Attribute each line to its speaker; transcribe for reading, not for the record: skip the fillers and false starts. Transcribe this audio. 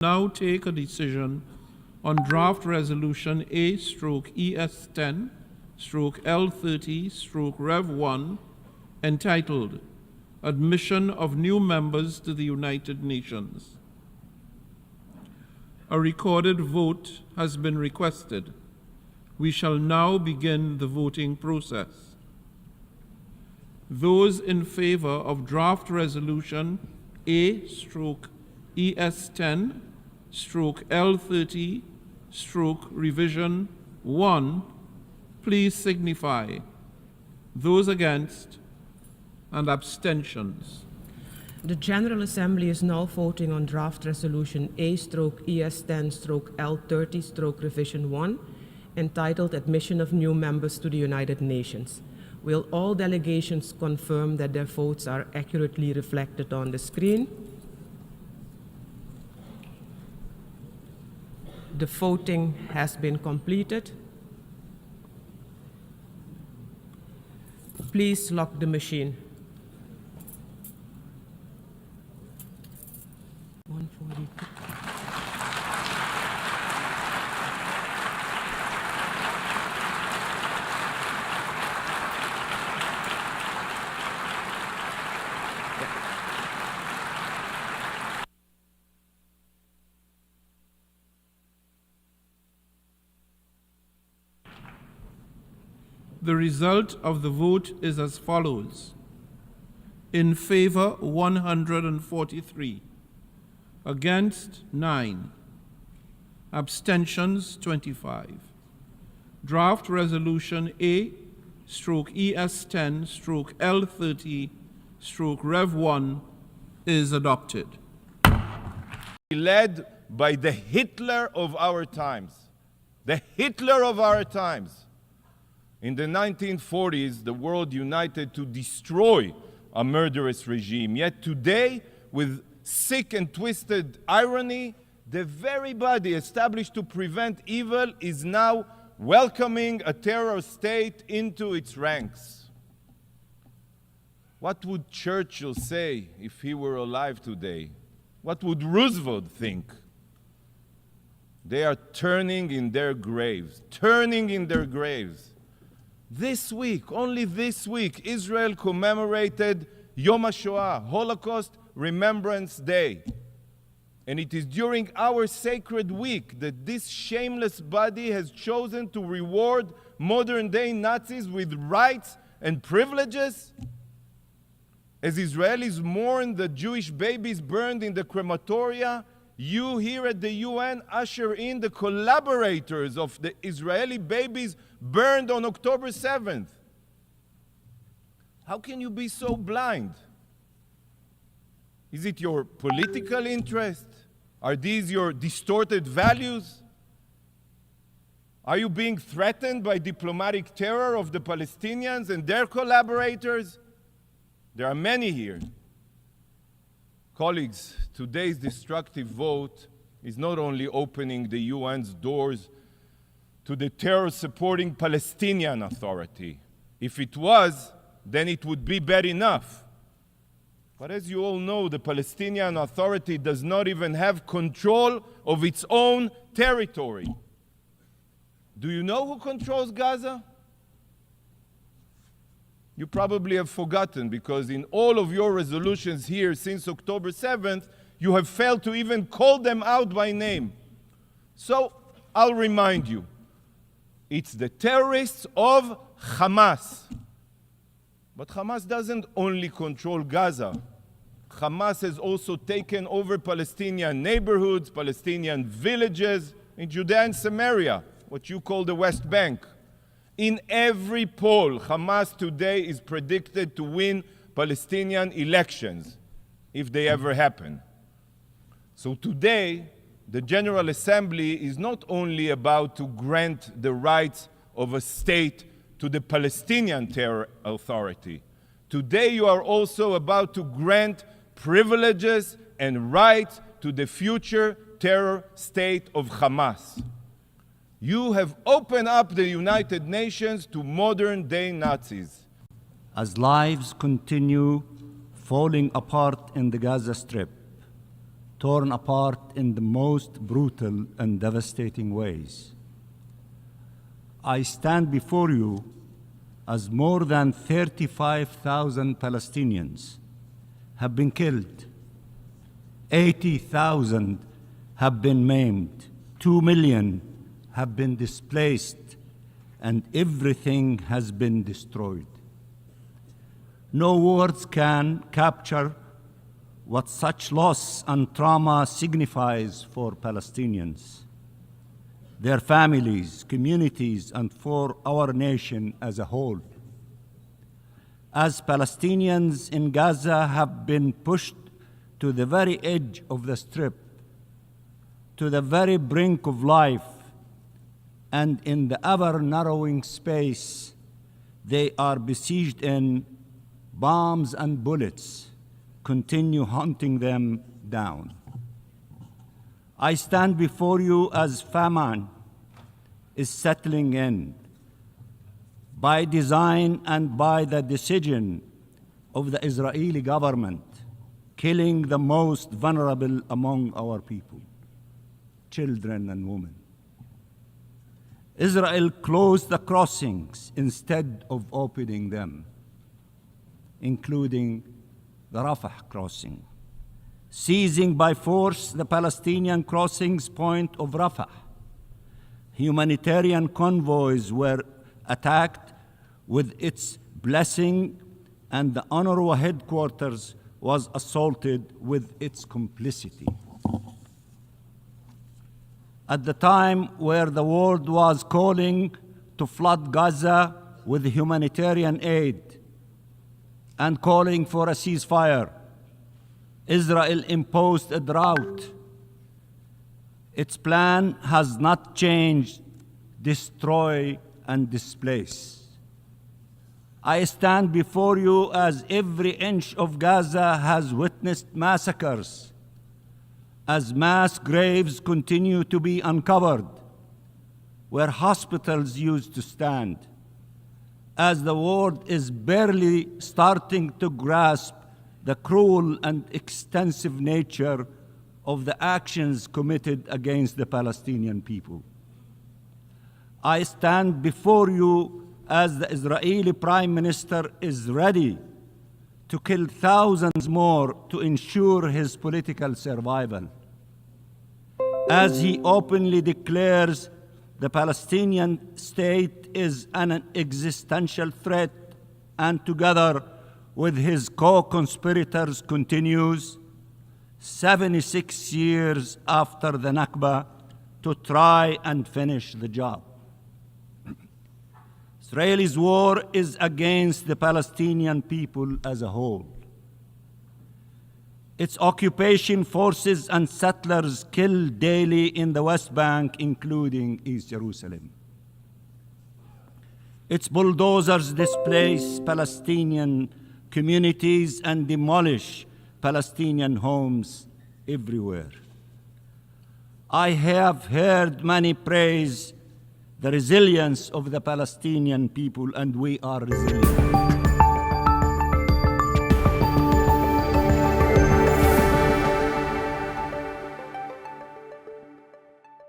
Speaker 1: Now take a decision on draft resolution A/ES10/L30/Rev1 entitled Admission of New Members to the United Nations. A recorded vote has been requested. We shall now begin the voting process. Those in favor of draft resolution A/ES10/L30/revision 1, please signify. Those against and abstentions.
Speaker 2: The General Assembly is now voting on draft resolution A/ES10/L30/revision 1 entitled Admission of New Members to the United Nations. Will all delegations confirm that their votes are accurately reflected on the screen? The voting has been completed. Please lock the machine. 142.
Speaker 1: The result of the vote is as follows. In favor, 143. Against, 9. Abstentions, 25. Draft resolution A/ES10/L30/Rev1 is adopted.
Speaker 3: Led by the Hitler of our times. The Hitler of our times. In the 1940s, the world united to destroy a murderous regime. Yet today, with sick and twisted irony, the very body established to prevent evil is now welcoming a terror state into its ranks. What would Churchill say if he were alive today? What would Roosevelt think? They are turning in their graves, turning in their graves. This week, only this week, Israel commemorated Yom HaShoah, Holocaust Remembrance Day. And it is during our sacred week that this shameless body has chosen to reward modern-day Nazis with rights and privileges. As Israelis mourn the Jewish babies burned in the crematoria, you here at the UN usher in the collaborators of the Israeli babies burned on October 7th. How can you be so blind? Is it your political interest? Are these your distorted values? Are you being threatened by diplomatic terror of the Palestinians and their collaborators? There are many here. Colleagues, today's destructive vote is not only opening the UN's doors to the terror-supporting Palestinian Authority. If it was, then it would be bad enough. But as you all know, the Palestinian Authority does not even have control of its own territory. Do you know who controls Gaza? You probably have forgotten, because in all of your resolutions here since October 7th, you have failed to even call them out by name. So I'll remind you, it's the terrorists of Hamas. But Hamas doesn't only control Gaza. Hamas has also taken over Palestinian neighborhoods, Palestinian villages in Judea and Samaria, what you call the West Bank. In every poll, Hamas today is predicted to win Palestinian elections, if they ever happen. So today, the General Assembly is not only about to grant the rights of a state to the Palestinian Terror Authority. Today, you are also about to grant privileges and rights to the future terror state of Hamas. You have opened up the United Nations to modern-day Nazis.
Speaker 4: As lives continue falling apart in the Gaza Strip, torn apart in the most brutal and devastating ways. I stand before you as more than 35,000 Palestinians have been killed, 80,000 have been maimed, 2 million have been displaced, and everything has been destroyed. No words can capture what such loss and trauma signifies for Palestinians, their families, communities, and for our nation as a whole. As Palestinians in Gaza have been pushed to the very edge of the Strip, to the very brink of life, and in the ever-narrowing space they are besieged in, bombs and bullets continue hunting them down. I stand before you as famine is settling in, by design and by the decision of the Israeli government, killing the most vulnerable among our people, children and women. Israel closed the crossings instead of opening them, including the Rafah crossing, seizing by force the Palestinian crossings point of Rafah. Humanitarian convoys were attacked with its blessing, and the UNRWA headquarters was assaulted with its complicity. At the time where the world was calling to flood Gaza with humanitarian aid and calling for a ceasefire, Israel imposed a drought. Its plan has not changed: destroy and displace. I stand before you as every inch of Gaza has witnessed massacres, as mass graves continue to be uncovered where hospitals used to stand, as the world is barely starting to grasp the cruel and extensive nature of the actions committed against the Palestinian people. I stand before you as the Israeli Prime Minister is ready to kill thousands more to ensure his political survival, as he openly declares the Palestinian state is an existential threat, and together with his co-conspirators continues, 76 years after the Nakba, to try and finish the job. Israel's war is against the Palestinian people as a whole. Its occupation forces and settlers kill daily in the West Bank, including East Jerusalem. Its bulldozers displace Palestinian communities and demolish Palestinian homes everywhere. I have heard many praise the resilience of the Palestinian people, and we are resilient.